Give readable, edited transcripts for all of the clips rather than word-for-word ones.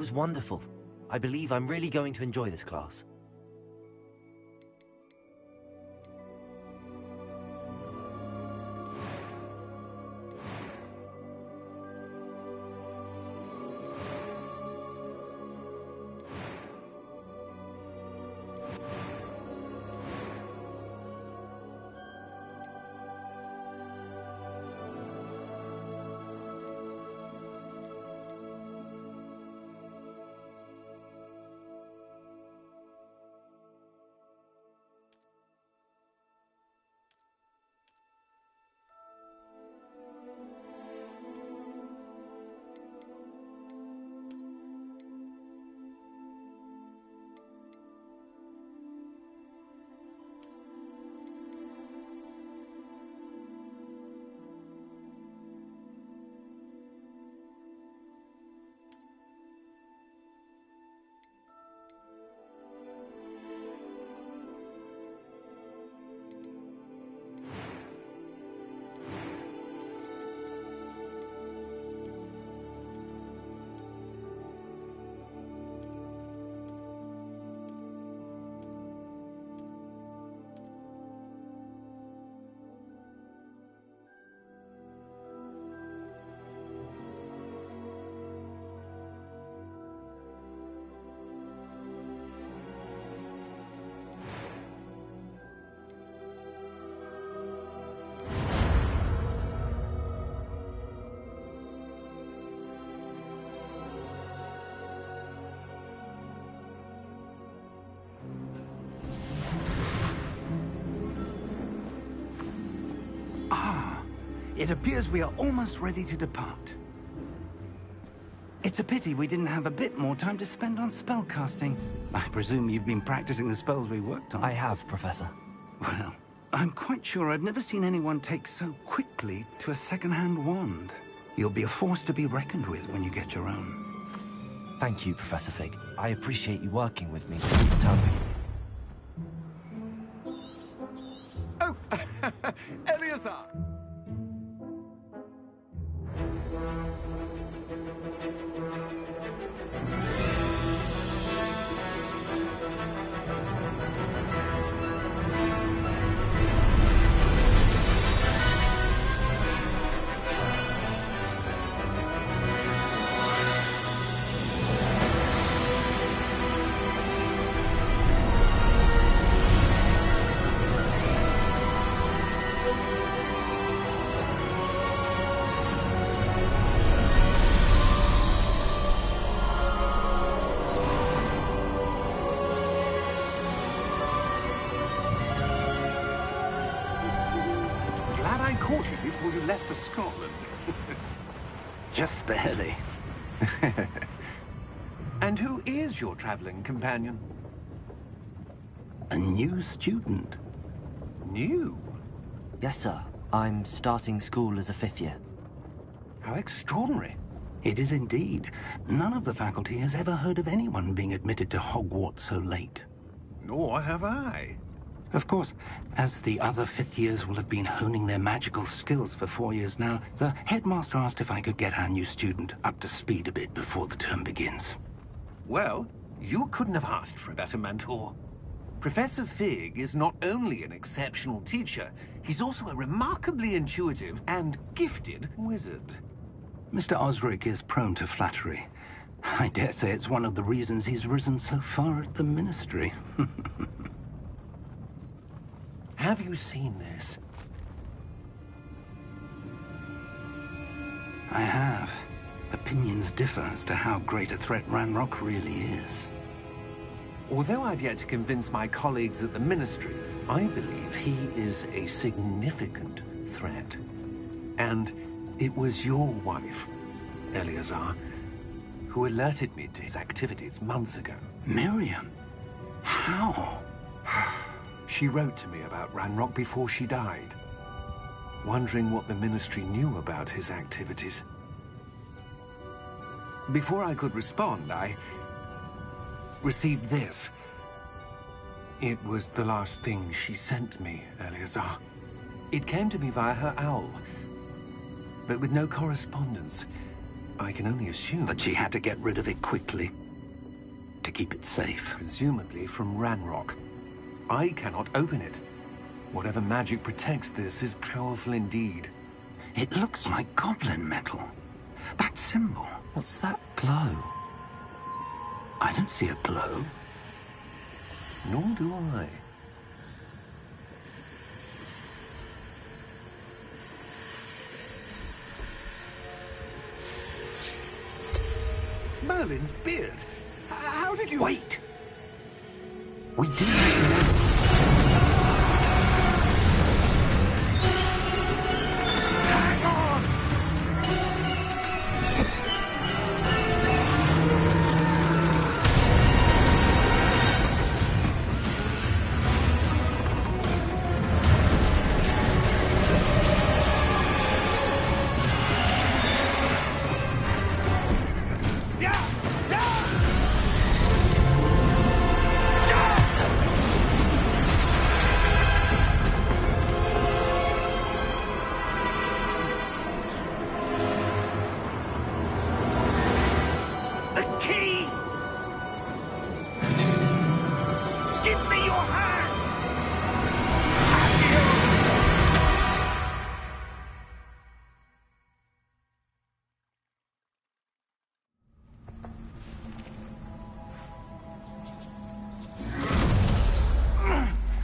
was wonderful. I believe I'm really going to enjoy this class. It appears we are almost ready to depart. It's a pity we didn't have a bit more time to spend on spellcasting. I presume you've been practicing the spells we worked on. I have, Professor. Well, I'm quite sure I've never seen anyone take so quickly to a second-hand wand. You'll be a force to be reckoned with when you get your own. Thank you, Professor Fig. I appreciate you working with me all the time. Oh, Eleazar! Caught you before you left for Scotland. Just barely. And who is your traveling companion? A new student. New? Yes, sir. I'm starting school as a 5th year. How extraordinary. It is indeed. None of the faculty has ever heard of anyone being admitted to Hogwarts so late. Nor have I. Of course, as the other 5th years will have been honing their magical skills for 4 years now, the headmaster asked if I could get our new student up to speed a bit before the term begins. Well, you couldn't have asked for a better mentor. Professor Fig is not only an exceptional teacher, he's also a remarkably intuitive and gifted wizard. Mr. Osric is prone to flattery. I dare say it's one of the reasons he's risen so far at the Ministry. Have you seen this? I have. Opinions differ as to how great a threat Ranrock really is. Although I've yet to convince my colleagues at the Ministry, I believe he is a significant threat. And it was your wife, Eleazar, who alerted me to his activities months ago. Miriam? How? She wrote to me about Ranrock before she died, wondering what the Ministry knew about his activities. Before I could respond, I received this. It was the last thing she sent me, Eleazar. It came to me via her owl, but with no correspondence. I can only assume that she had to get rid of it quickly to keep it safe. Presumably from Ranrock. I cannot open it. Whatever magic protects this is powerful indeed. It looks like goblin metal. That symbol. What's that glow? I don't see a glow. Nor do I. Merlin's beard. How did you... Wait! We do need Hang on!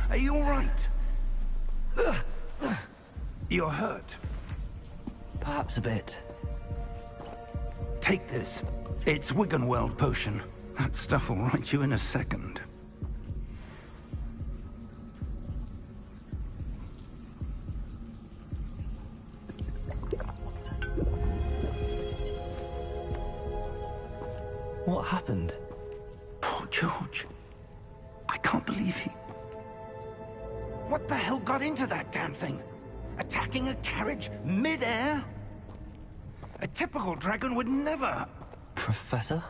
Are you all right? You're hurt. Perhaps a bit. Take this. It's Wiggenweld potion. That stuff will right you in a second. What happened? Poor George. I can't believe he... What the hell got into that damn thing? Attacking a carriage mid-air? A typical dragon would never... Professor?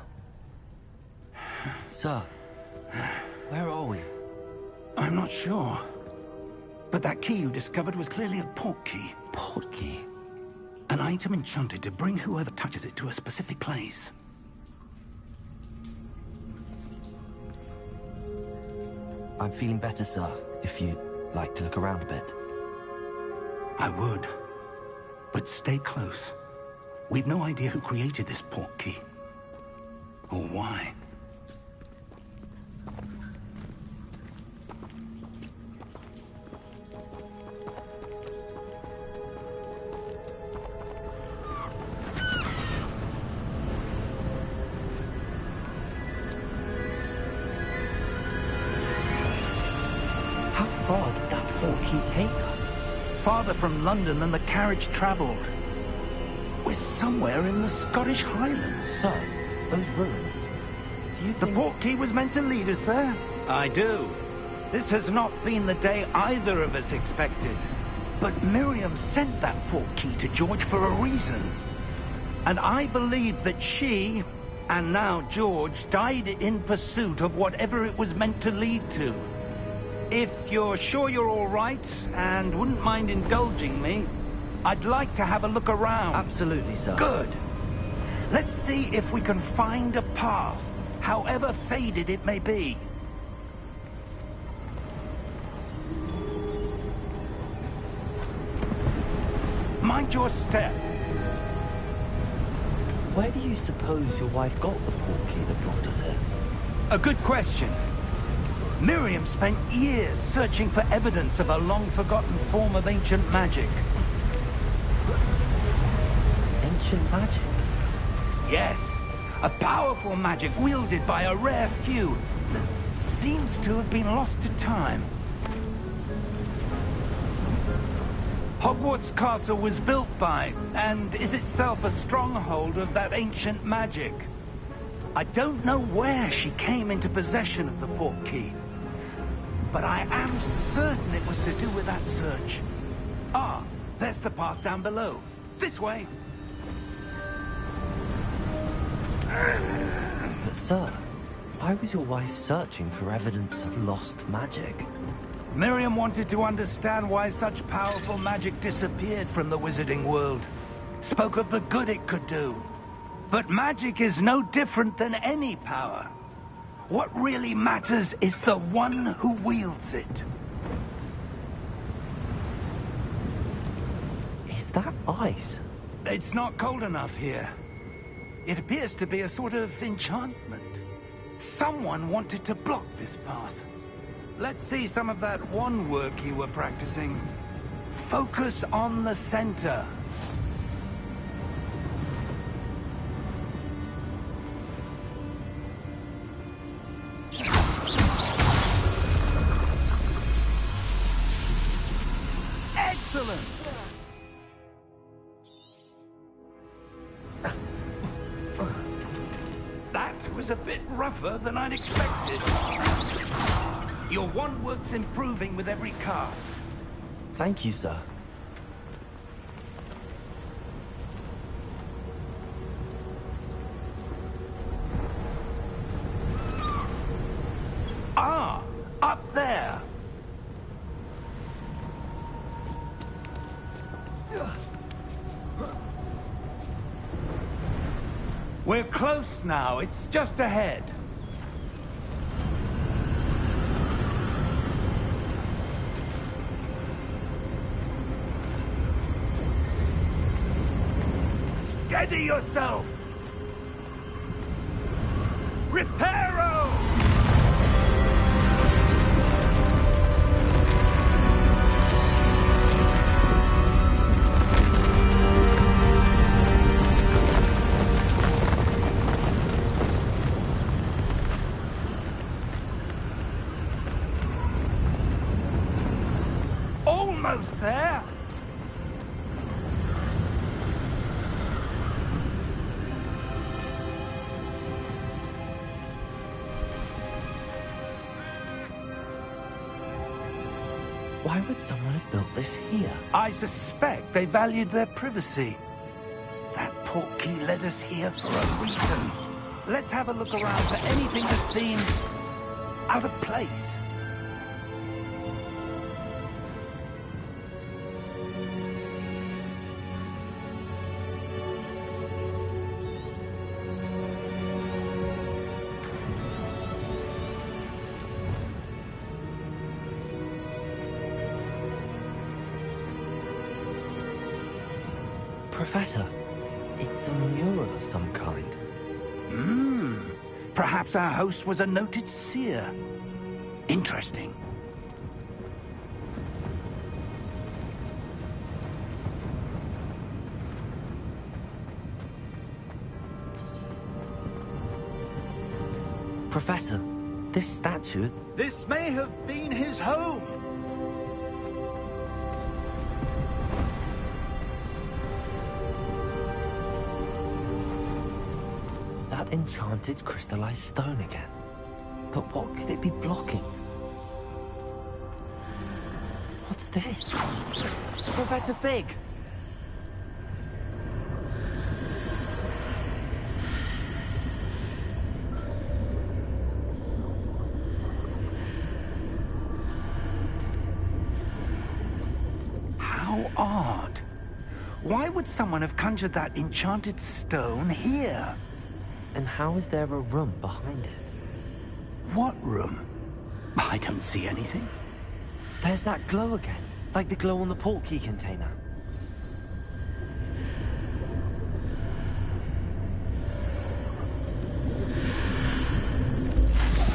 Sir, where are we? I'm not sure. But that key you discovered was clearly a port key. Port key? An item enchanted to bring whoever touches it to a specific place. I'm feeling better, sir, if you'd like to look around a bit. I would. But stay close. We've no idea who created this port key. Or why. How far did that port key take us? Farther from London than the carriage traveled. We're somewhere in the Scottish Highlands. Sir, those ruins. Do you The think... port key was meant to lead us there? I do. This has not been the day either of us expected. But Miriam sent that port key to George for a reason. And I believe that she, and now George, died in pursuit of whatever it was meant to lead to. If you're sure you're all right, and wouldn't mind indulging me, I'd like to have a look around. Absolutely, sir. Good. Let's see if we can find a path, however faded it may be. Mind your step. Where do you suppose your wife got the port key that brought us here? A good question. Miriam spent years searching for evidence of a long-forgotten form of ancient magic. Ancient magic? Yes, a powerful magic wielded by a rare few that seems to have been lost to time. Hogwarts Castle was built by, and is itself a stronghold of that ancient magic. I don't know where she came into possession of the port key, but I am certain it was to do with that search. Ah, there's the path down below. This way. But sir, why was your wife searching for evidence of lost magic? Miriam wanted to understand why such powerful magic disappeared from the wizarding world. Spoke of the good it could do. But magic is no different than any power. What really matters is the one who wields it. Is that ice? It's not cold enough here. It appears to be a sort of enchantment. Someone wanted to block this path. Let's see some of that wand work you were practicing. Focus on the center. Excellent! That was a bit rougher than I'd expected. Your wand work's improving with every cast. Thank you, sir. Ah, up there. We're close now. It's just ahead. Steady yourself! Reparo! Almost there! Why would someone have built this here? I suspect they valued their privacy. That portkey led us here for a reason. Let's have a look around for anything that seems out of place. Professor, it's a mural of some kind. Perhaps our host was a noted seer. Interesting. Professor, this statue... This may have been his home. That enchanted crystallized stone again. But what could it be blocking? What's this? Professor Fig! How odd. Why would someone have conjured that enchanted stone here? And how is there a room behind it? What room? I don't see anything. There's that glow again, like the glow on the portkey container.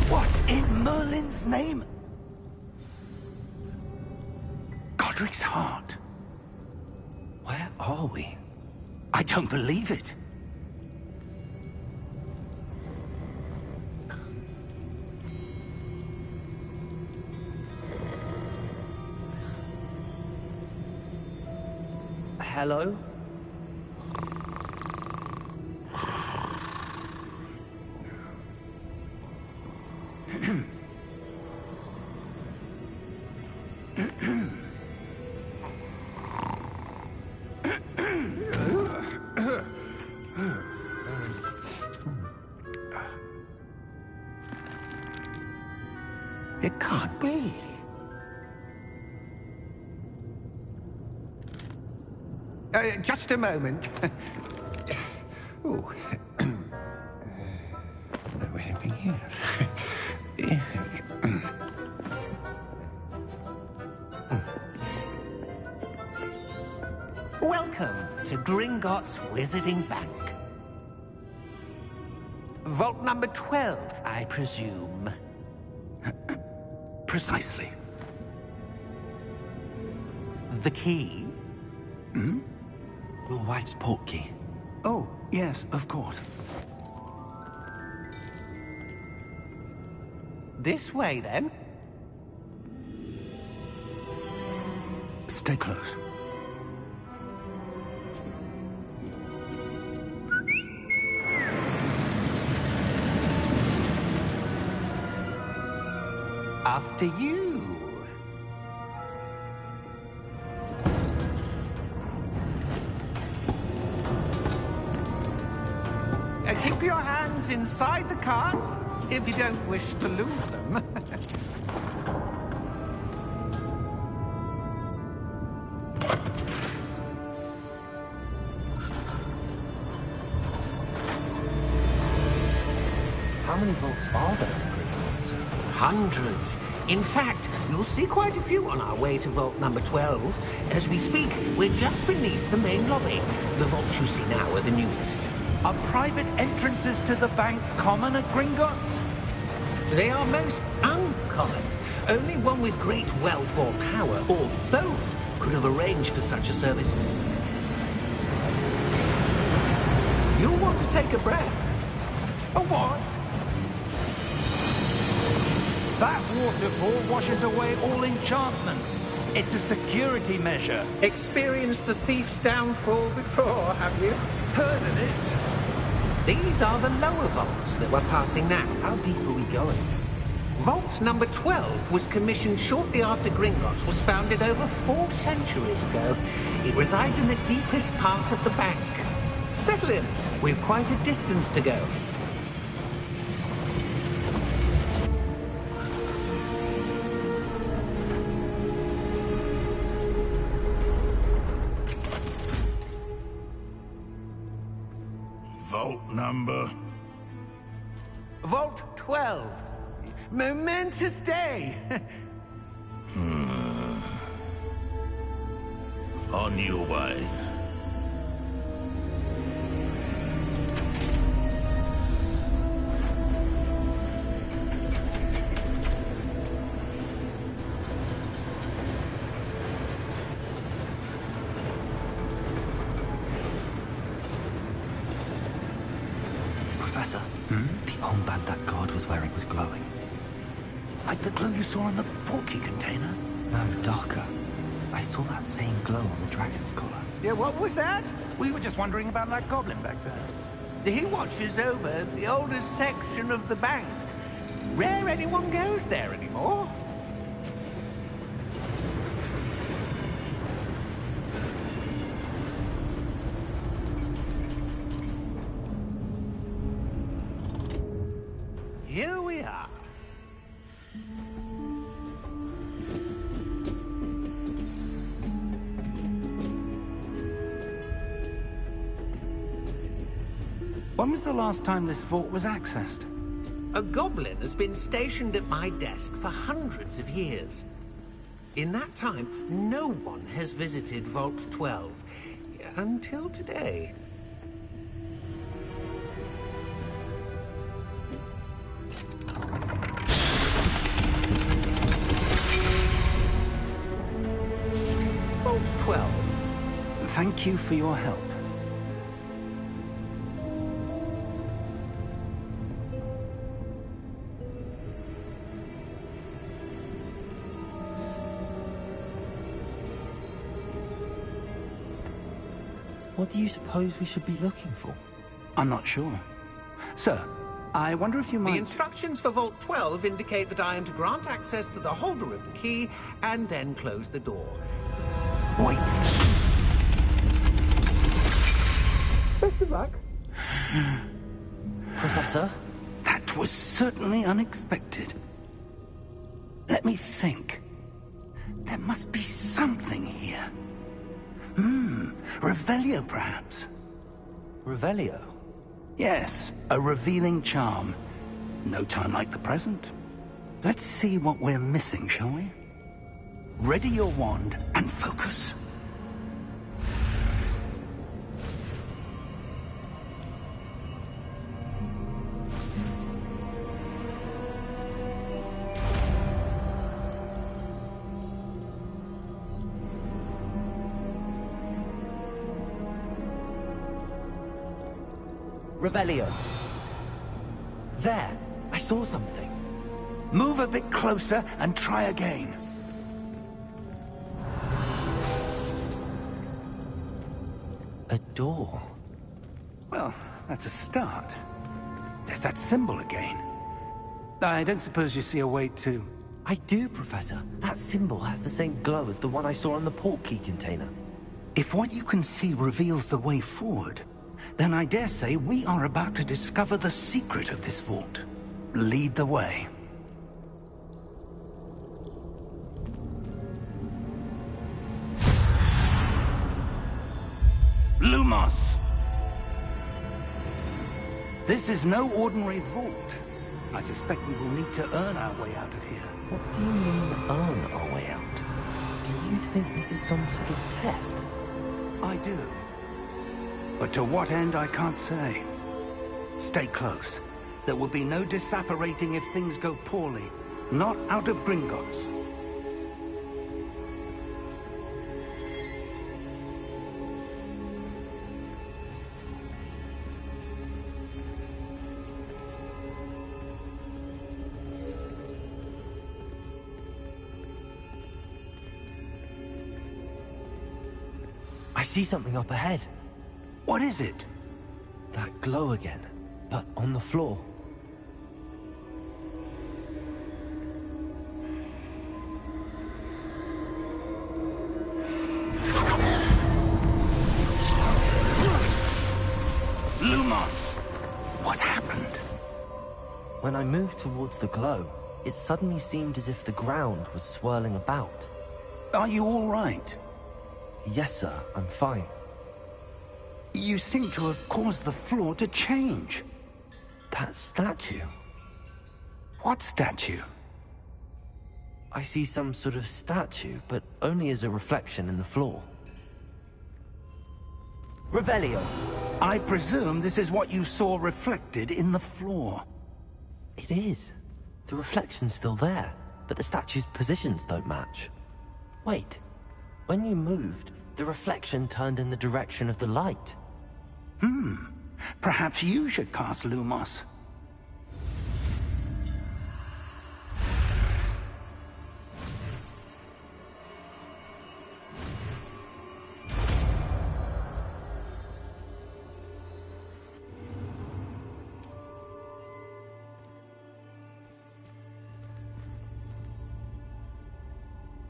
What in Merlin's name? Godric's heart. Where are we? I don't believe it. Hello? It can't be. Just a moment. Ooh, looking here. Welcome to Gringotts Wizarding Bank. Vault number 12, I presume. Precisely. The key? Hmm? Your wife's portkey. Oh, yes, of course. This way, then. Stay close. After you. Keep your hands inside the cart if you don't wish to lose them. How many vaults are there in Gringotts? Hundreds. In fact, you'll see quite a few on our way to vault number 12. As we speak, we're just beneath the main lobby. The vaults you see now are the newest. Are private entrances to the bank common at Gringotts? They are most uncommon. Only one with great wealth or power, or both, could have arranged for such a service. You'll want to take a breath. A what? That waterfall washes away all enchantments. It's a security measure. Experienced the thief's downfall before, have you? Heard of it? These are the lower vaults that we're passing now. How deep are we going? Vault number 12 was commissioned shortly after Gringotts was founded over 4 centuries ago. It resides in the deepest part of the bank. Settle in. We've quite a distance to go. Vault number? Vault 12. Momentous day. On your way. Professor, the armband that guard was wearing was glowing. Like the glow you saw in the portkey container? No, darker. I saw that same glow on the dragon's collar. Yeah, what was that? We were just wondering about that goblin back there. He watches over the oldest section of the bank. Rare anyone goes there anymore. Here we are. When was the last time this vault was accessed? A goblin has been stationed at my desk for hundreds of years. In that time, no one has visited Vault 12 until today. Vault 12. Thank you for your help. What do you suppose we should be looking for? I'm not sure. Sir, I wonder if you might... The instructions for Vault 12 indicate that I am to grant access to the holder of the key and then close the door. Wait! Best of luck. Professor? That was certainly unexpected. Let me think. There must be something here. Revelio, perhaps? Revelio? Yes, a revealing charm. No time like the present. Let's see what we're missing, shall we? Ready your wand and focus. Revelio. There, I saw something. Move a bit closer and try again. A door. Well, that's a start. There's that symbol again. I don't suppose you see a way to... I do, Professor. That symbol has the same glow as the one I saw on the port key container. If what you can see reveals the way forward, then I dare say we are about to discover the secret of this vault. Lead the way. Lumos! This is no ordinary vault. I suspect we will need to earn our way out of here. What do you mean, earn our way out? Do you think this is some sort of test? I do. But to what end, I can't say. Stay close. There will be no disapparating if things go poorly. Not out of Gringotts. I see something up ahead. What is it? That glow again, but on the floor. Lumos! What happened? When I moved towards the glow, it suddenly seemed as if the ground was swirling about. Are you all right? Yes, sir, I'm fine. You seem to have caused the floor to change. That statue. What statue? I see some sort of statue, but only as a reflection in the floor. Revelio. I presume this is what you saw reflected in the floor. It is. The reflection's still there, but the statue's positions don't match. Wait. When you moved, the reflection turned in the direction of the light. Perhaps you should cast Lumos.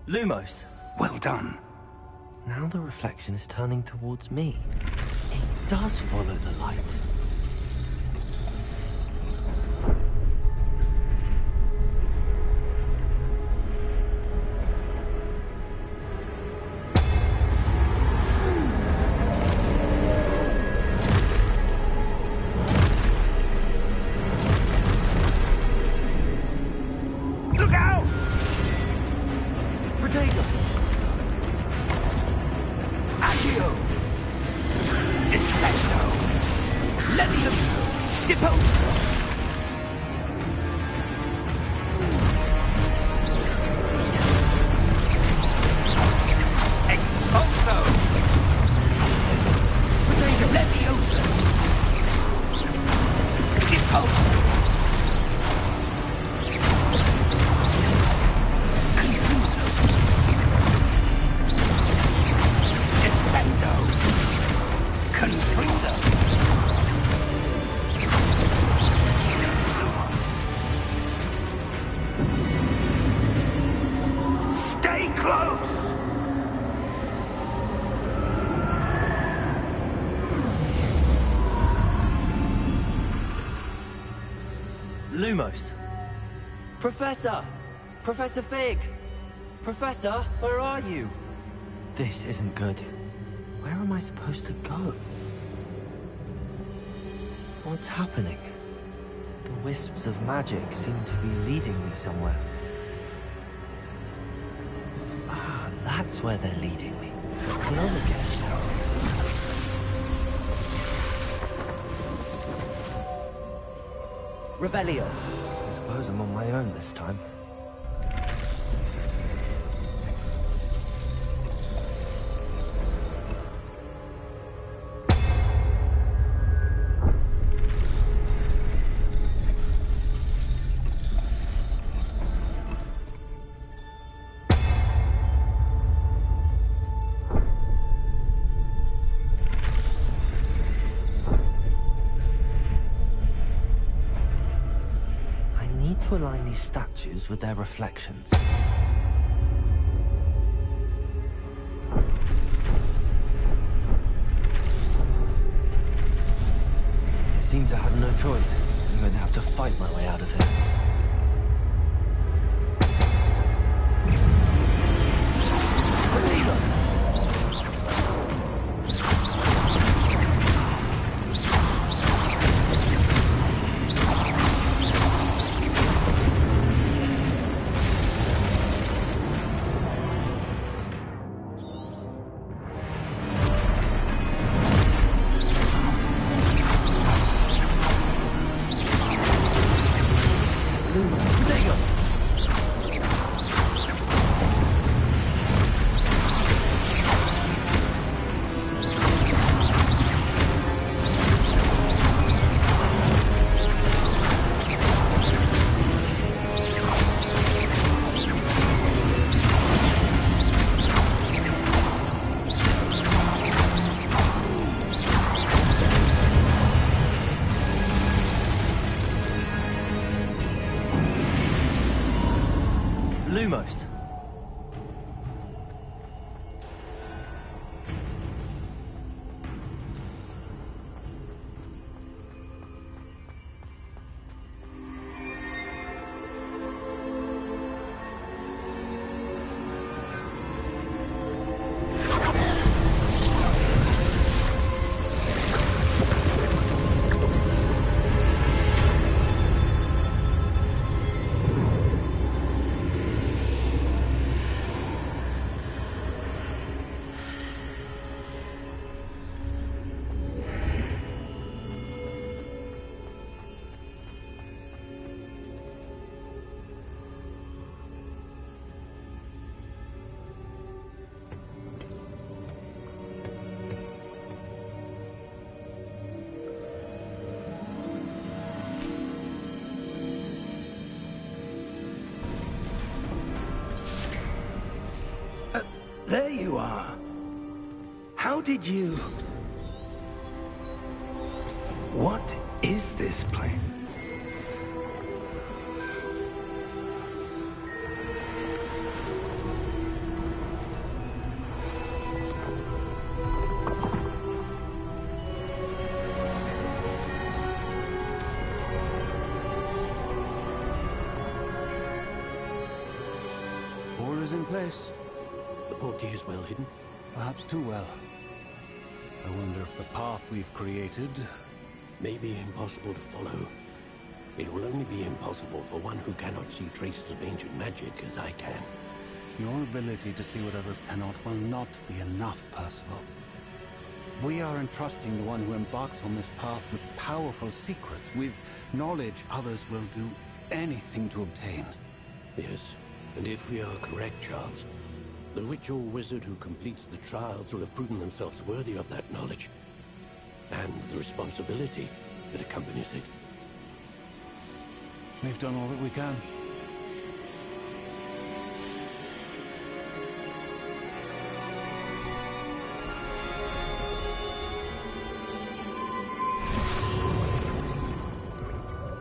Lumos. Well done. Now the reflection is turning towards me. It does follow the light. Look out! Potato! Accio! Descendo! Levioso! Deposo! Expulso! Potato! Levioso! Deposo! Confuso! Descendo! Confuso! Stay close! Lumos. Professor! Professor Fig! Professor, where are you? This isn't good. Where am I supposed to go? What's happening? The The wisps of magic seem to be leading me somewhere. Ah, that's where they're leading me. Can only get down. Revelio. I suppose I'm on my own this time. To align these statues with their reflections. It seems I have no choice. I'm going to have to fight my way out of here. Lumos. There you are. How did you... What is this place? All is in place. The portkey is well hidden. Perhaps too well. I wonder if the path we've created... May be impossible to follow. It will only be impossible for one who cannot see traces of ancient magic as I can. Your ability to see what others cannot will not be enough, Percival. We are entrusting the one who embarks on this path with powerful secrets, with knowledge others will do anything to obtain. Yes, and if we are correct, Charles, the witch or wizard who completes the trials will have proven themselves worthy of that knowledge, and the responsibility that accompanies it. We've done all that we can.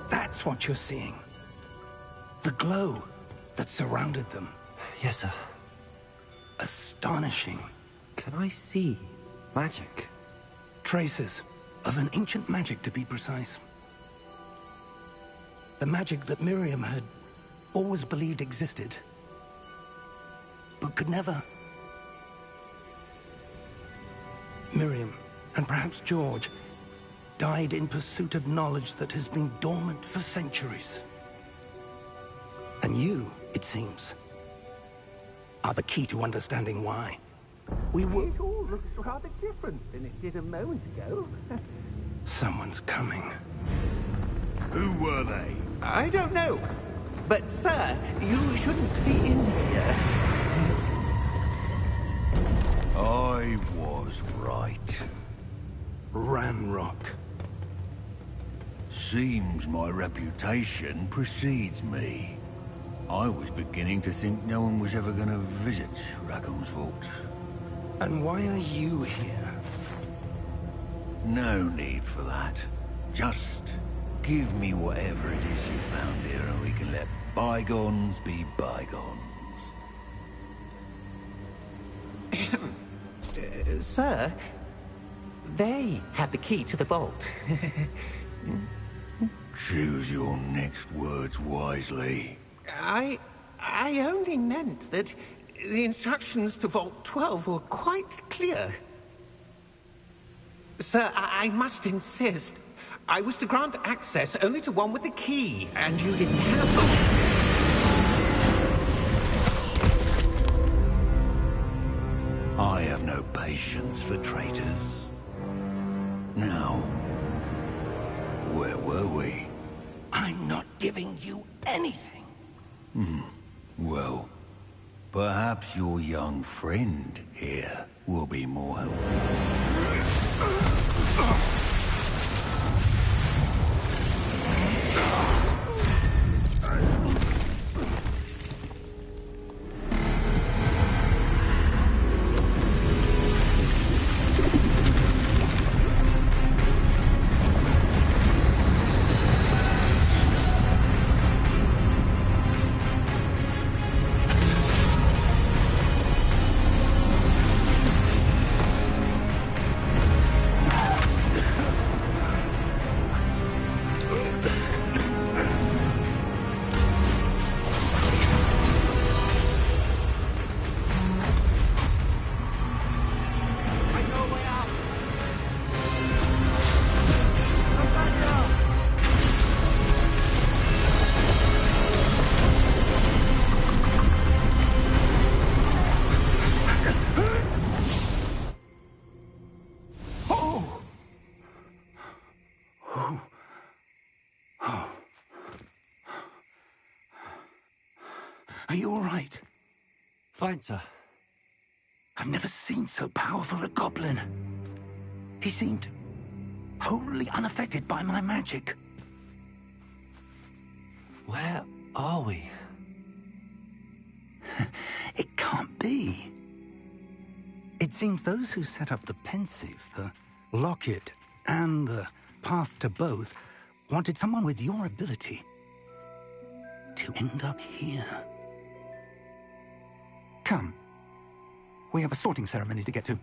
That's what you're seeing. The glow that surrounded them. Yes, sir. Astonishing. Can I see magic? Traces of an ancient magic, to be precise. The magic that Miriam had always believed existed, but could never. Miriam, and perhaps George, died in pursuit of knowledge that has been dormant for centuries. And you, it seems, are the key to understanding why. We were... It all looks rather different than it did a moment ago. Someone's coming. Who were they? I don't know. But, sir, you shouldn't be in here. I was right. Ranrock. Seems my reputation precedes me. I was beginning to think no one was ever going to visit Rackham's vault. And why are you here? No need for that. Just give me whatever it is you found here and we can let bygones be bygones. Sir, they had the key to the vault. Choose your next words wisely. I only meant that the instructions to Vault 12 were quite clear. Sir, I must insist. I was to grant access only to one with the key, and you didn't have them. I have no patience for traitors. Now, where were we? I'm not giving you anything. Well, perhaps your young friend here will be more helpful. Are you all right? Fine, sir. I've never seen so powerful a goblin. He seemed wholly unaffected by my magic. Where are we? It can't be. It seems those who set up the pensive, the locket, and the path to both wanted someone with your ability to end up here. Come. We have a sorting ceremony to get to.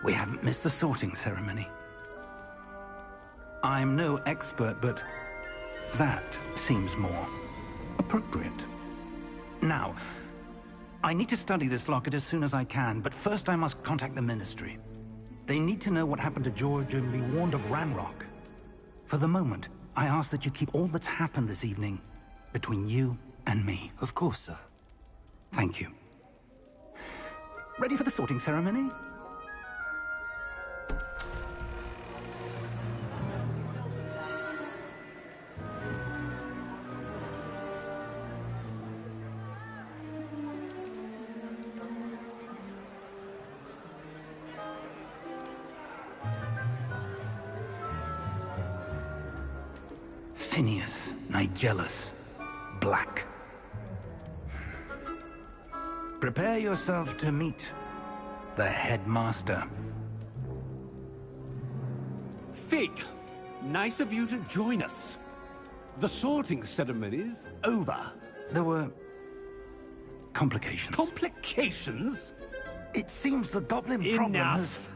We haven't missed the sorting ceremony. I'm no expert, but that seems more appropriate. Now, I need to study this locket as soon as I can, but first I must contact the Ministry. They need to know what happened to George and be warned of Ranrock. For the moment, I ask that you keep all that's happened this evening between you and me. Of course, sir. Thank you. Ready for the sorting ceremony? Phineas, Nigellus, Black. Prepare yourself to meet the headmaster. Fig, nice of you to join us. The sorting ceremony's over. There were complications. Complications? It seems the goblin problem has... Enough!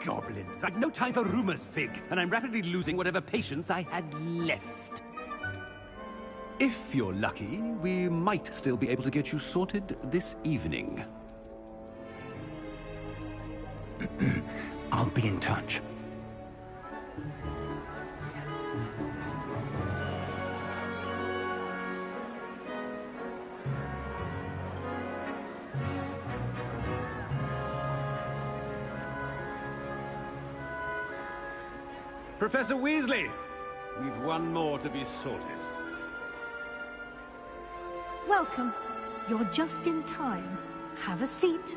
Goblins. I've no time for rumors, Fig, and I'm rapidly losing whatever patience I had left. If you're lucky, we might still be able to get you sorted this evening. I'll be in touch. Professor Weasley, we've one more to be sorted. Welcome. You're just in time. Have a seat.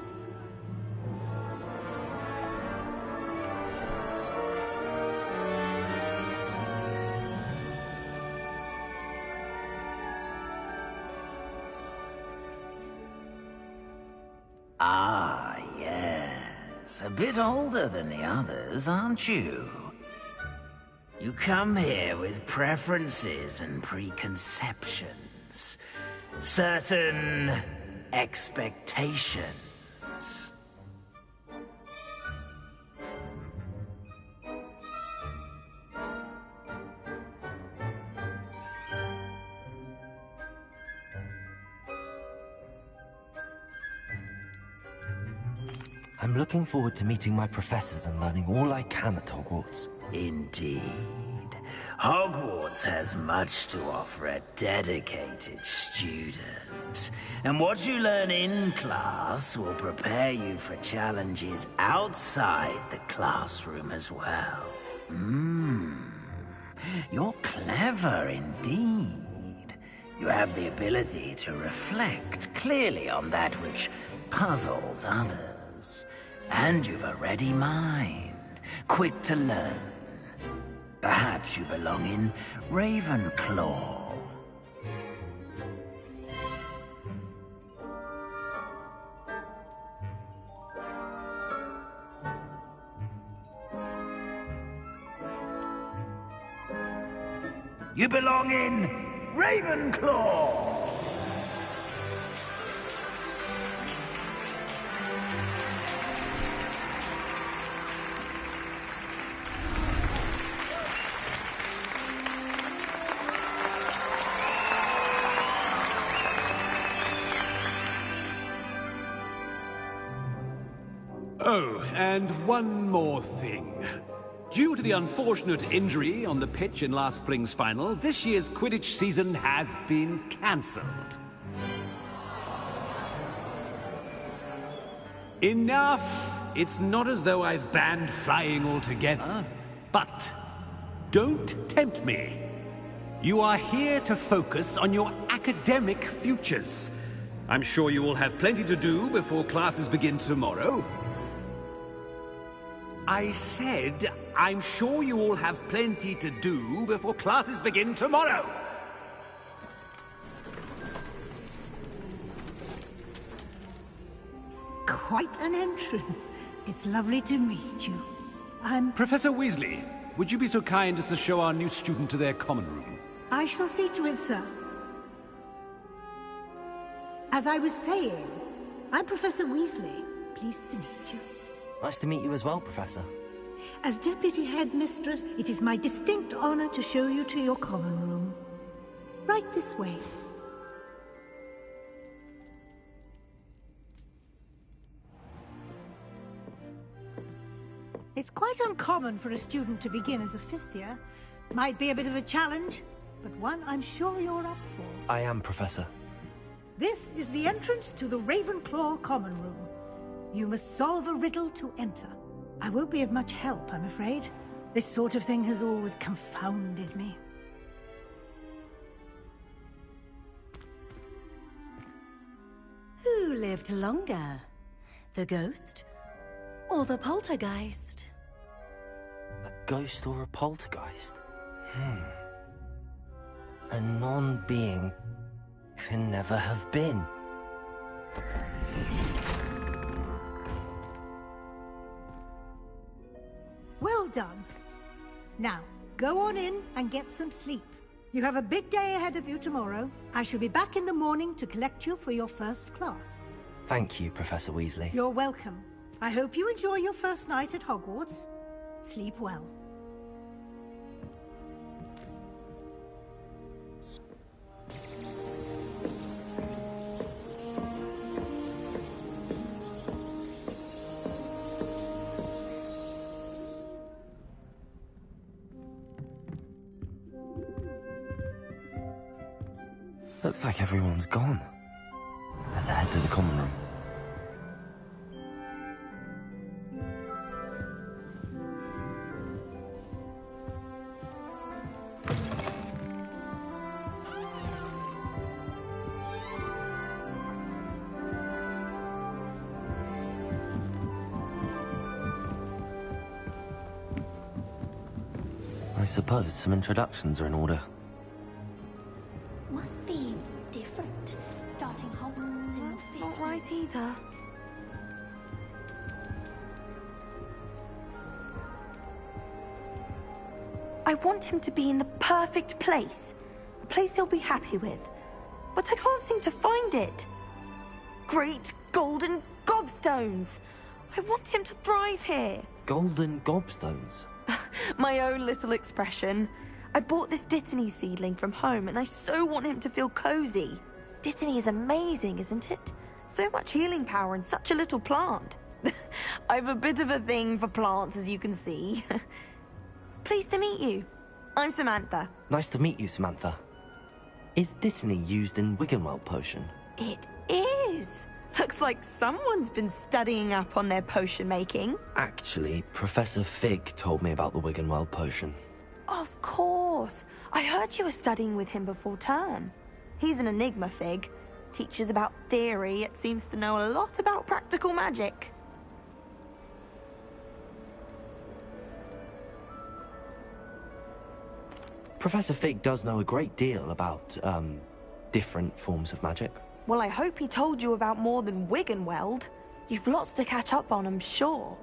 Ah, yes. A bit older than the others, aren't you? You come here with preferences and preconceptions. Certain expectations. I'm looking forward to meeting my professors and learning all I can at Hogwarts. Indeed. Hogwarts has much to offer a dedicated student. And what you learn in class will prepare you for challenges outside the classroom as well. You're clever indeed. You have the ability to reflect clearly on that which puzzles others. And you've a ready mind, quick to learn. Perhaps you belong in Ravenclaw. You belong in Ravenclaw! Oh, and one more thing. Due to the unfortunate injury on the pitch in last spring's final, this year's Quidditch season has been cancelled. Enough! It's not as though I've banned flying altogether, but don't tempt me. You are here to focus on your academic futures. I'm sure you will have plenty to do before classes begin tomorrow. I said, I'm sure you all have plenty to do before classes begin tomorrow. Quite an entrance. It's lovely to meet you. Professor Weasley, would you be so kind as to show our new student to their common room? I shall see to it, sir. As I was saying, I'm Professor Weasley. Pleased to meet you. Nice to meet you as well, Professor. As Deputy Headmistress, it is my distinct honor to show you to your common room. Right this way. It's quite uncommon for a student to begin as a fifth year. Might be a bit of a challenge, but one I'm sure you're up for. I am, Professor. This is the entrance to the Ravenclaw common room. You must solve a riddle to enter. I won't be of much help, I'm afraid. This sort of thing has always confounded me. Who lived longer? The ghost or the poltergeist? A ghost or a poltergeist? A non-being can never have been. Well done. Now, go on in and get some sleep. You have a big day ahead of you tomorrow. I shall be back in the morning to collect you for your first class. Thank you, Professor Weasley. You're welcome. I hope you enjoy your first night at Hogwarts. Sleep well. Looks like everyone's gone. Let's head to the common room. I suppose some introductions are in order. Must be different, starting Hogwarts in your fifth. Not right either. I want him to be in the perfect place. A place he'll be happy with. But I can't seem to find it. Great golden gobstones! I want him to thrive here. Golden gobstones? My own little expression. I bought this Dittany seedling from home and I so want him to feel cozy. Dittany is amazing, isn't it? So much healing power in such a little plant. I've a bit of a thing for plants, as you can see. Pleased to meet you. I'm Samantha. Nice to meet you, Samantha. Is Dittany used in Wiggenweld potion? It is. Looks like someone's been studying up on their potion making. Actually, Professor Fig told me about the Wiggenweld potion. Of course. I heard you were studying with him before term. He's an enigma, Fig. Teaches about theory, yet seems to know a lot about practical magic. Professor Fig does know a great deal about, different forms of magic. Well, I hope he told you about more than Wiggenweld. You've lots to catch up on, I'm sure.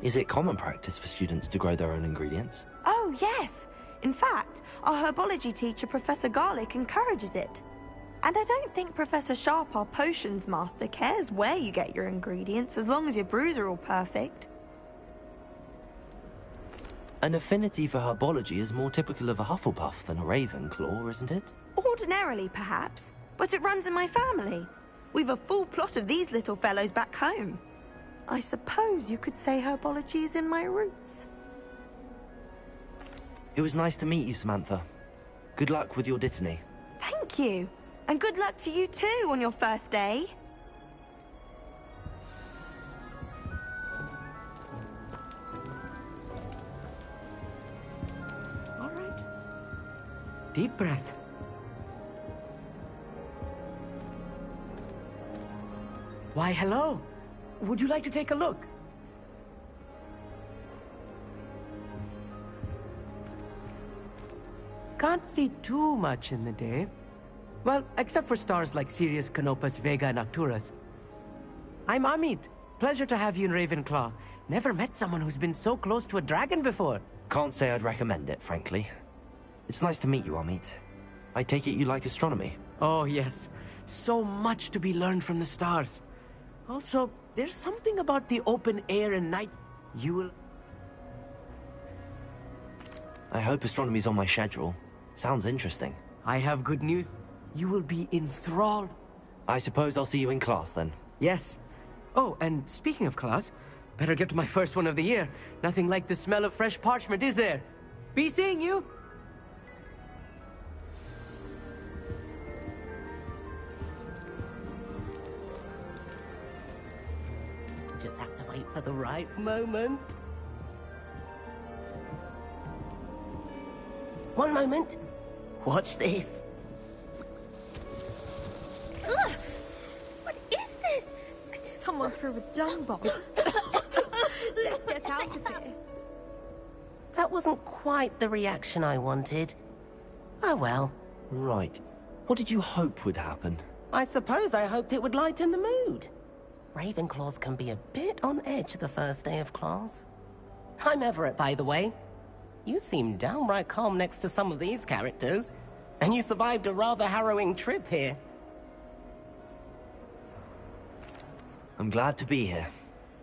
Is it common practice for students to grow their own ingredients? Oh, yes. In fact, our herbology teacher, Professor Garlick, encourages it. And I don't think Professor Sharp, our potions master, cares where you get your ingredients, as long as your brews are all perfect. An affinity for herbology is more typical of a Hufflepuff than a Ravenclaw, isn't it? Ordinarily, perhaps, but it runs in my family. We've a full plot of these little fellows back home. I suppose you could say herbology is in my roots. It was nice to meet you, Samantha. Good luck with your Dittany. Thank you. And good luck to you too on your first day. All right. Deep breath. Why, hello. Would you like to take a look? Can't see too much in the day. Well, except for stars like Sirius, Canopus, Vega, and Arcturus. I'm Amit. Pleasure to have you in Ravenclaw. Never met someone who's been so close to a dragon before. Can't say I'd recommend it, frankly. It's nice to meet you, Amit. I take it you like astronomy? Oh, yes. So much to be learned from the stars. Also, there's something about the open air and night. You will... I hope astronomy's on my schedule. Sounds interesting. I have good news. You will be enthralled. I suppose I'll see you in class then. Yes. Oh, and speaking of class, better get to my first one of the year. Nothing like the smell of fresh parchment, is there? Be seeing you! Just have to wait for the right moment. One moment. Watch this. Ugh! What is this? Someone threw a dung bomb. Let's get out of here. That wasn't quite the reaction I wanted. Oh well. Right. What did you hope would happen? I suppose I hoped it would lighten the mood. Ravenclaws can be a bit on edge the first day of class. I'm Everett, by the way. You seem downright calm next to some of these characters. And you survived a rather harrowing trip here. I'm glad to be here.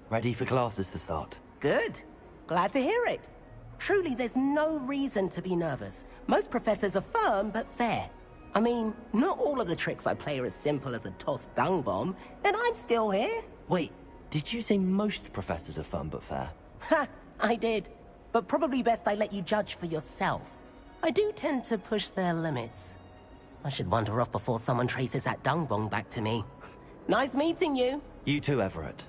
Ready for classes to start. Good. Glad to hear it. Truly, there's no reason to be nervous. Most professors are firm but fair. I mean, not all of the tricks I play are as simple as a tossed dung bomb, and I'm still here. Wait, did you say most professors are fun but fair? Ha! I did. But probably best I let you judge for yourself. I do tend to push their limits. I should wander off before someone traces that dung bomb back to me. Nice meeting you. You too, Everett.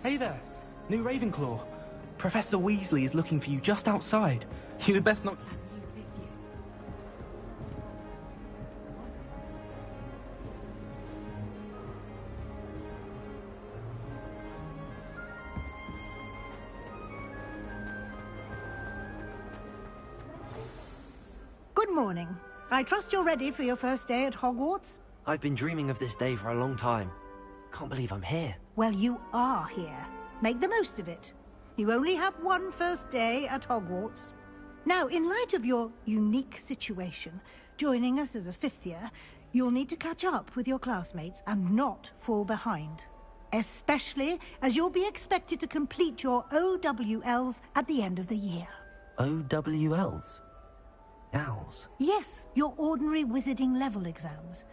Hey there, new Ravenclaw. Professor Weasley is looking for you just outside. You had best not... Good morning. I trust you're ready for your first day at Hogwarts? I've been dreaming of this day for a long time. Can't believe I'm here. Well, you are here. Make the most of it. You only have one first day at Hogwarts. Now, in light of your unique situation, joining us as a fifth year, you'll need to catch up with your classmates and not fall behind. Especially as you'll be expected to complete your OWLs at the end of the year. OWLs? Owls? Yes, your ordinary wizarding level exams.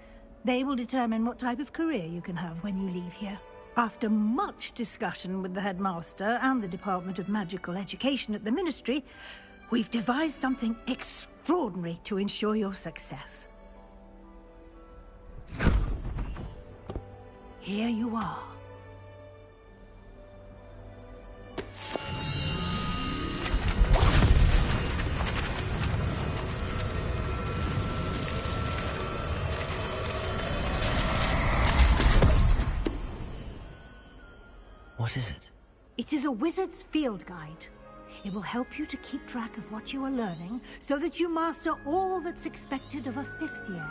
They will determine what type of career you can have when you leave here. After much discussion with the headmaster and the Department of Magical Education at the Ministry, we've devised something extraordinary to ensure your success. Here you are. What is it? It is a wizard's field guide. It will help you to keep track of what you are learning so that you master all that's expected of a fifth year.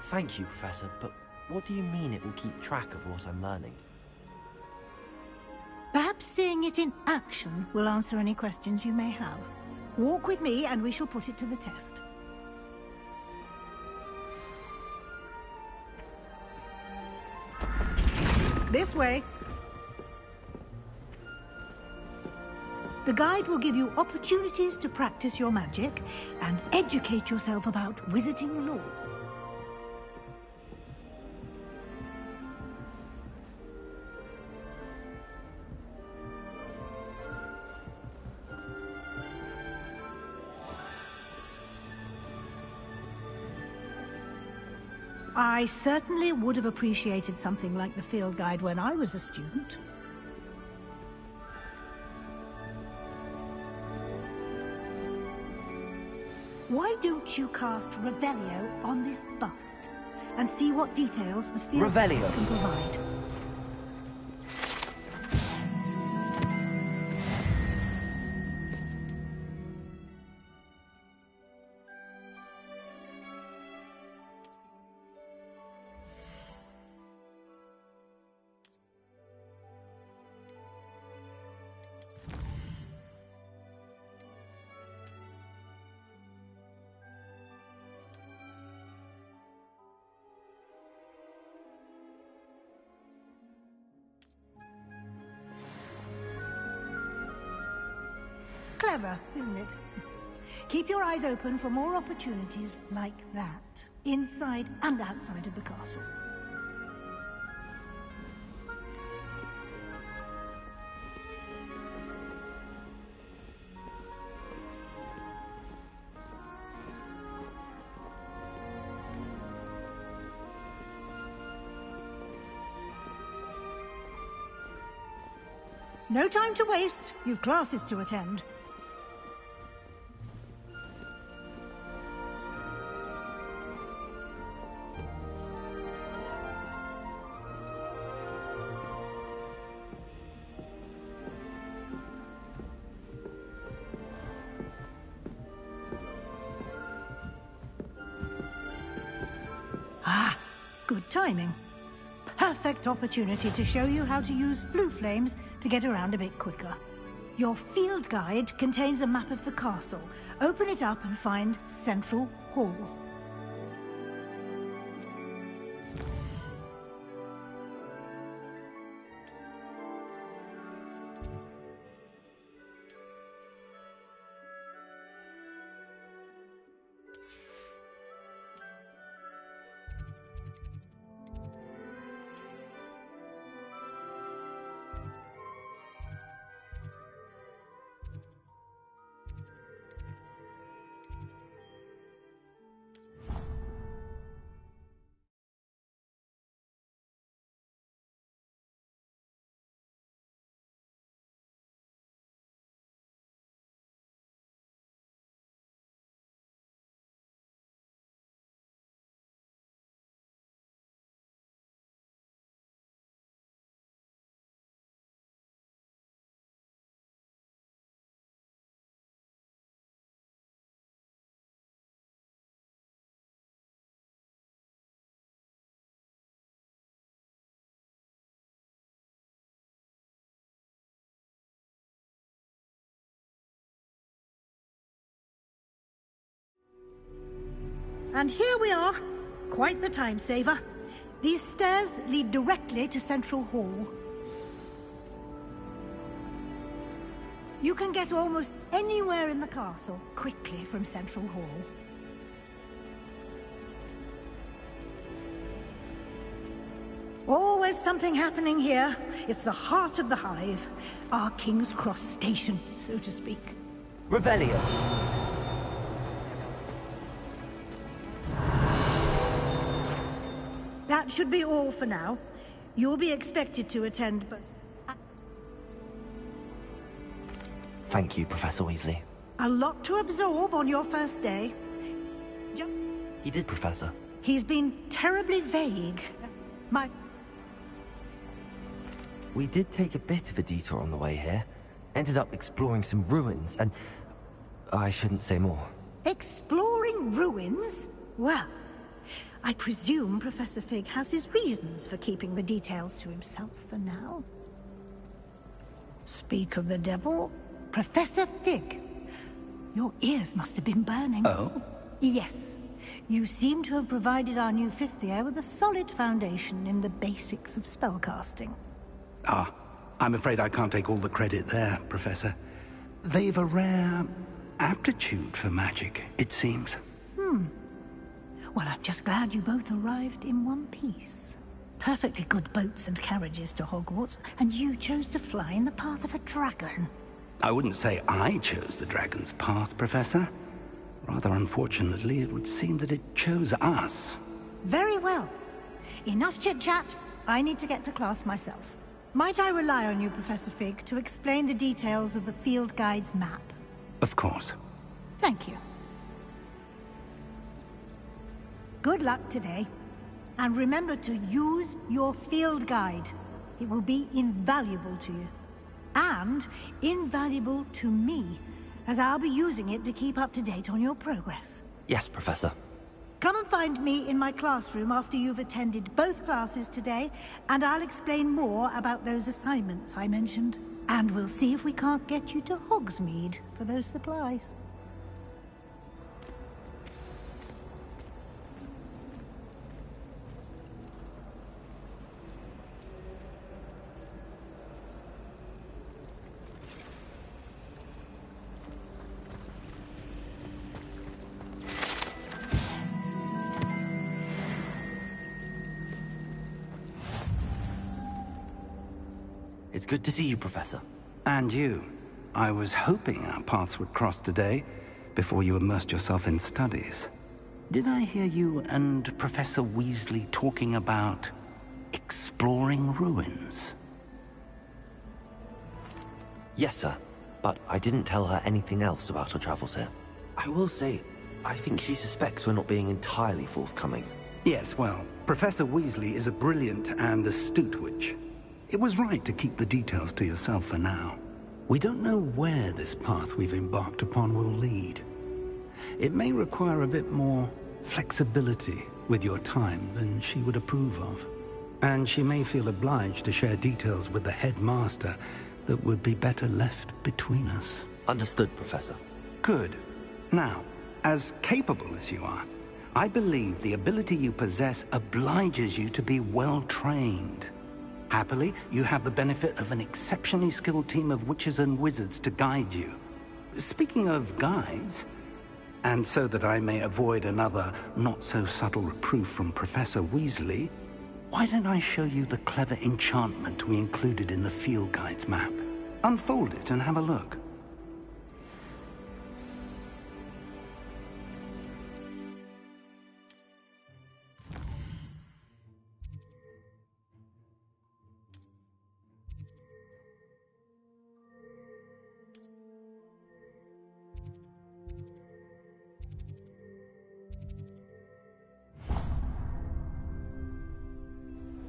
Thank you, Professor, but what do you mean it will keep track of what I'm learning? Perhaps seeing it in action will answer any questions you may have. Walk with me and we shall put it to the test. This way. The guide will give you opportunities to practice your magic and educate yourself about wizarding lore. I certainly would have appreciated something like the field guide when I was a student. Why don't you cast Revelio on this bust and see what details the field guide can provide? Clever, isn't it? Keep your eyes open for more opportunities like that, inside and outside of the castle. No time to waste. You've classes to attend. Ah, good timing. Perfect opportunity to show you how to use flue flames to get around a bit quicker. Your field guide contains a map of the castle. Open it up and find Central Hall. And here we are. Quite the time saver. These stairs lead directly to Central Hall. You can get almost anywhere in the castle quickly from Central Hall. Always something happening here. It's the heart of the hive. Our King's Cross station, so to speak. Revelio. That should be all for now. You'll be expected to attend, but... Thank you, Professor Weasley. A lot to absorb on your first day. He did, Professor. He's been terribly vague. We did take a bit of a detour on the way here. Ended up exploring some ruins, and... I shouldn't say more. Exploring ruins? Well, I presume Professor Fig has his reasons for keeping the details to himself for now. Speak of the devil, Professor Fig. Your ears must have been burning. Oh? Yes. You seem to have provided our new fifth year with a solid foundation in the basics of spellcasting. Ah, I'm afraid I can't take all the credit there, Professor. They've a rare aptitude for magic, it seems. Well, I'm just glad you both arrived in one piece. Perfectly good boats and carriages to Hogwarts, and you chose to fly in the path of a dragon. I wouldn't say I chose the dragon's path, Professor. Rather unfortunately, it would seem that it chose us. Very well. Enough chit-chat. I need to get to class myself. Might I rely on you, Professor Fig, to explain the details of the field guide's map? Of course. Thank you. Good luck today. And remember to use your field guide. It will be invaluable to you. And invaluable to me, as I'll be using it to keep up to date on your progress. Yes, Professor. Come and find me in my classroom after you've attended both classes today, and I'll explain more about those assignments I mentioned. And we'll see if we can't get you to Hogsmeade for those supplies. It's good to see you, Professor. And you. I was hoping our paths would cross today, before you immersed yourself in studies. Did I hear you and Professor Weasley talking about exploring ruins? Yes, sir. But I didn't tell her anything else about our travels here. I will say, I think she suspects we're not being entirely forthcoming. Yes, well, Professor Weasley is a brilliant and astute witch. It was right to keep the details to yourself for now. We don't know where this path we've embarked upon will lead. It may require a bit more flexibility with your time than she would approve of. And she may feel obliged to share details with the headmaster that would be better left between us. Understood, Professor. Good. Now, as capable as you are, I believe the ability you possess obliges you to be well-trained. Happily, you have the benefit of an exceptionally skilled team of witches and wizards to guide you. Speaking of guides, and so that I may avoid another not-so-subtle reproof from Professor Weasley, why don't I show you the clever enchantment we included in the field guide's map? Unfold it and have a look.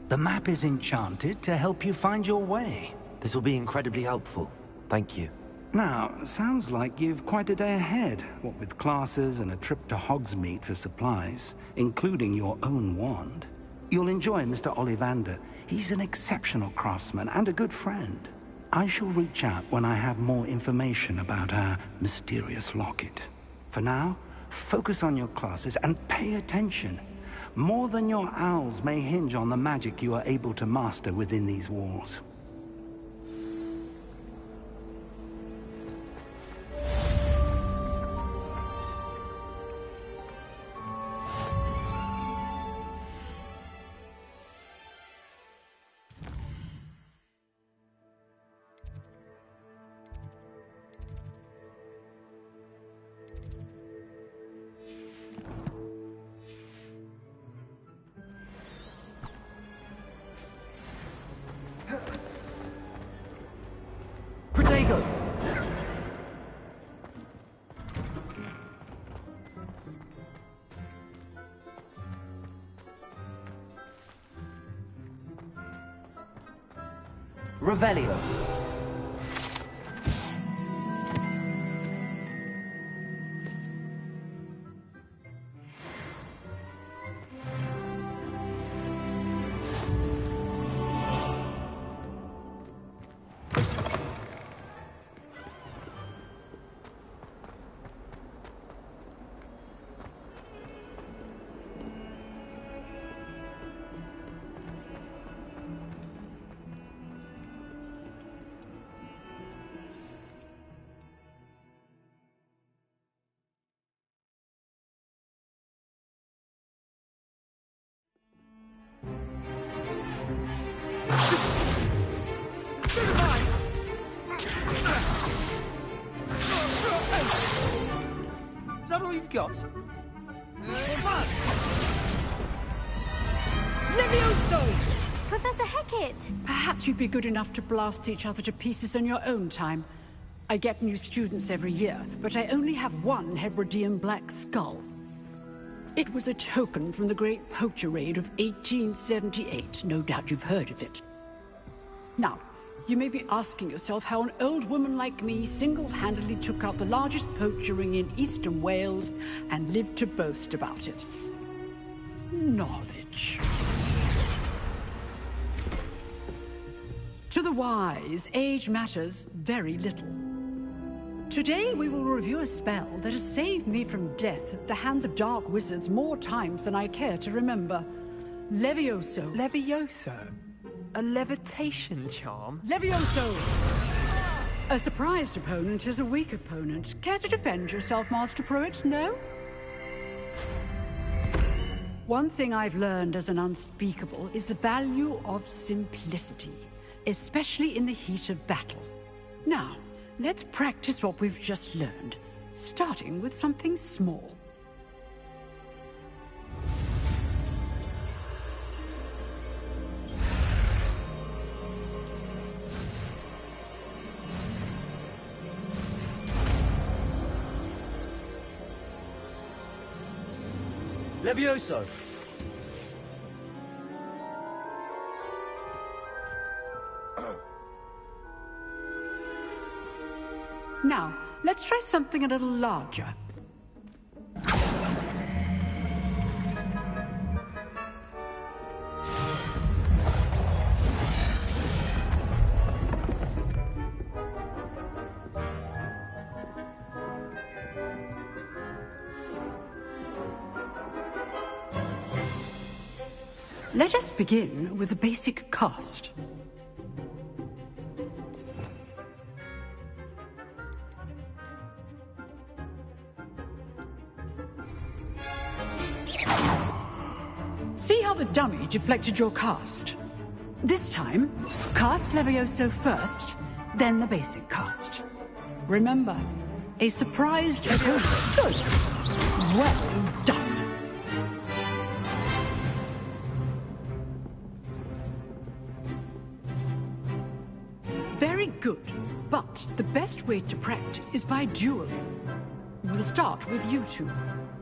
The map is enchanted to help you find your way. This will be incredibly helpful. Thank you. Now, sounds like you've quite a day ahead, what with classes and a trip to Hogsmeade for supplies, including your own wand. You'll enjoy Mr. Ollivander. He's an exceptional craftsman and a good friend. I shall reach out when I have more information about our mysterious locket. For now, focus on your classes and pay attention. More than your owls may hinge on the magic you are able to master within these walls. Revelio. Is that all you've got? Levioso! Professor Hecat! Perhaps you'd be good enough to blast each other to pieces on your own time. I get new students every year, but I only have one Hebridean black skull. It was a token from the Great Poacher Raid of 1878. No doubt you've heard of it. Now, you may be asking yourself how an old woman like me single-handedly took out the largest poacher ring in eastern Wales and lived to boast about it. Knowledge. To the wise, age matters very little. Today we will review a spell that has saved me from death at the hands of dark wizards more times than I care to remember. Levioso. Levioso? A levitation charm? Levioso! A surprised opponent is a weak opponent. Care to defend yourself, Master Pruitt? No? One thing I've learned as an unspeakable is the value of simplicity. especially in the heat of battle. Now, let's practice what we've just learned, starting with something small. Levioso! Now, let's try something a little larger. Let us begin with a basic cast. See how the dummy deflected your cast? This time, cast Levioso first, then the basic cast. Remember, a surprised opponent. Good. Well done. Very good, but the best way to practice is by dueling. We'll start with you two.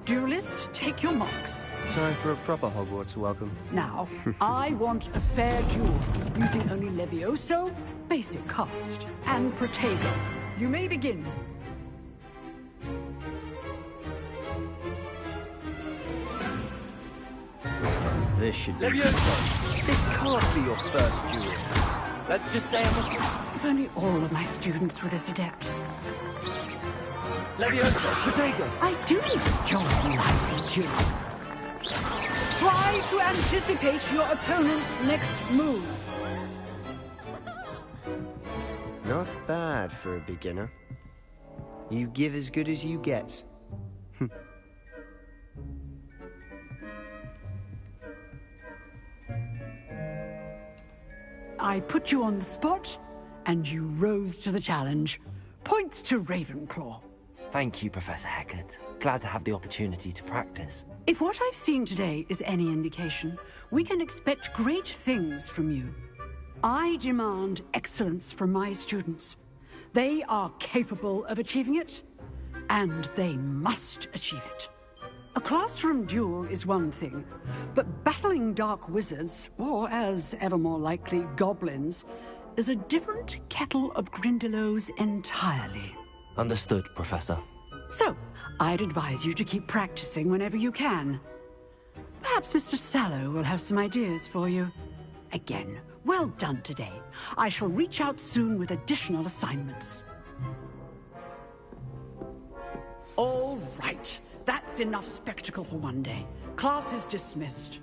Duelists, take your marks. Time for a proper Hogwarts welcome. Now, I want a fair duel, using only Levioso, basic cast, and Protego. You may begin. This should be... Levioso! This can't be your first duel. Let's just say If only all of my students were this adept. Levioso! Protego! I do enjoy lively duels. Try to anticipate your opponent's next move. Not bad for a beginner. You give as good as you get. I put you on the spot, and you rose to the challenge. Points to Ravenclaw. Thank you, Professor Hecat. Glad to have the opportunity to practice. If what I've seen today is any indication, we can expect great things from you. I demand excellence from my students. They are capable of achieving it, and they must achieve it. A classroom duel is one thing, but battling dark wizards, or as ever more likely, goblins, is a different kettle of Grindylows entirely. Understood, Professor. So, I'd advise you to keep practicing whenever you can. Perhaps Mr. Sallow will have some ideas for you. Again, well done today. I shall reach out soon with additional assignments. All right. That's enough spectacle for one day. Class is dismissed.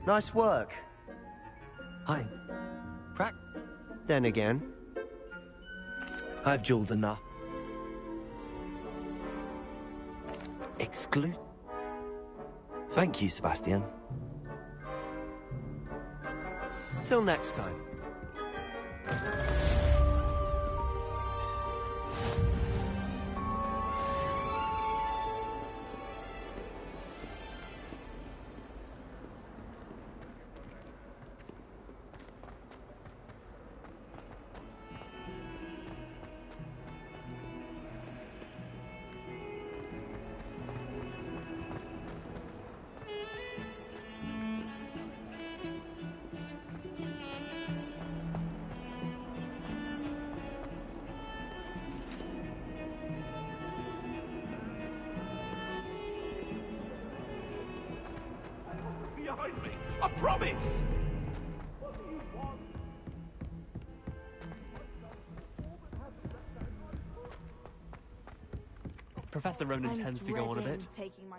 Nice work. Hi. Then again. I've dueled enough. Exclude. Thank you, Sebastian. Till next time. behind me. I promise! Professor Ronan I'm tends to go on a bit. dreading taking my